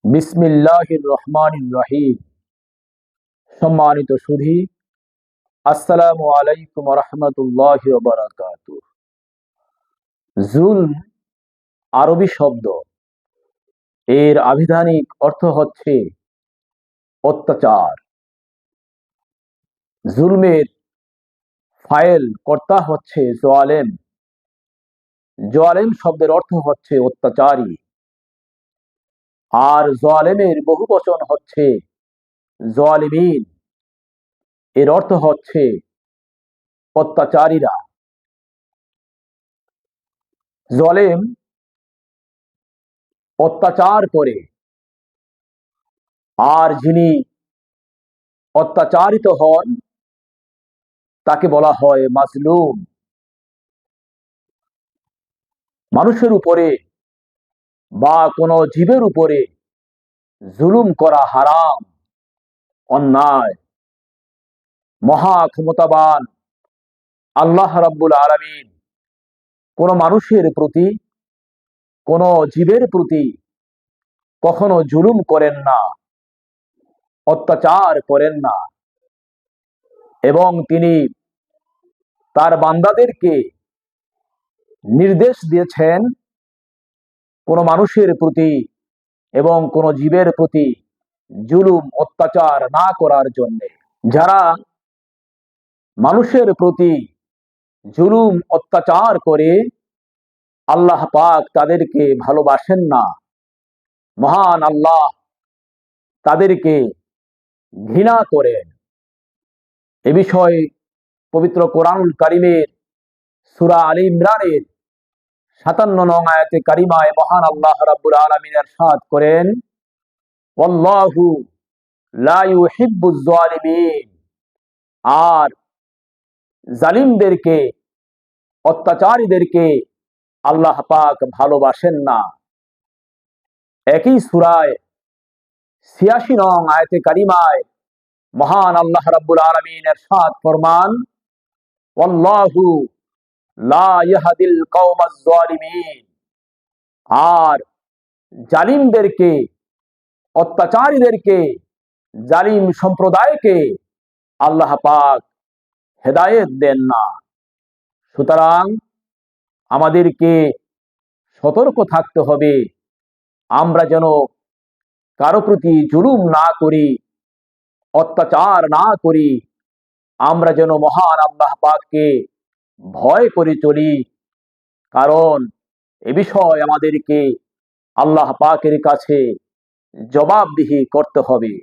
বিসমিল্লাহির রহমানির রহিম। সম্মানিত সুধী, আসসালামু আলাইকুম ওয়া রাহমাতুল্লাহি ওয়া বারাকাতুহু। জুলম আরবি শব্দ। এর আবিধানিক অর্থ হচ্ছে অত্যাচার। জুলমের ফাইল কর্তা হচ্ছে জালেম। জালেম শব্দের অর্থ হচ্ছে অত্যাচারী। আর জালেমের বহুবচন হচ্ছে জালিমিন। এর অর্থ হচ্ছে অত্যাচারীরা। জালেম অত্যাচার করে, আর যিনি অত্যাচারিত হন তাকে বলা হয় মাজলুম। মানুষের উপরে বা কোনো জীবের উপরে জুলুম করা হারাম, অন্যায়। মহা ক্ষমতাবান আল্লাহ রাব্বুল আলামিন কোনো মানুষের প্রতি, কোনো জীবের প্রতি কখনো জুলুম করেন না, অত্যাচার করেন না। এবং তিনি তার বান্দাদেরকে নির্দেশ দিয়েছেন কোনো মানুষের প্রতি এবং কোনো জীবের প্রতি জুলুম অত্যাচার না করার জন্য। যারা মানুষের প্রতি জুলুম অত্যাচার করে, আল্লাহ পাক তাদেরকে ভালোবাসেন না। মহান আল্লাহ তাদেরকে ঘৃণা করেন। এ বিষয়ে পবিত্র কোরআনুল কারীমের সূরা আলে ইমরানের ৫৭ নং আয়াতে কারিমায় মহান আল্লাহ রাব্বুল আলামিন ইরশাদ করেন, ওয়াল্লাহু লা ইউহিব্বুজ জালিমিন। আর জালিমদেরকে, অত্যাচারীদেরকে আল্লাহ পাক ভালোবাসেন না। একই সূরায় ৮৬ নং আয়াতে কারিমায় মহান আল্লাহ রাব্বুল আলামিন ইরশাদ ফরমান, ওয়াল্লাহু লা ইয়াহদিল কওমাজ জালিমিন। আর জালিমদেরকে, অত্যাচারীদেরকে, জালিম সম্প্রদায়কে আল্লাহ পাক হেদায়েত দেন না। সুতরাং আমাদেরকে সতর্ক থাকতে হবে, আমরা যেন কারো প্রতি জুলুম না করি, অত্যাচার না করি। আমরা যেন মহান আল্লাহ পাককে ভয় করে চলি, কারণ এ বিষয় আমাদেরকে আল্লাহ পাকের কাছে জবাবদিহি করতে হবে।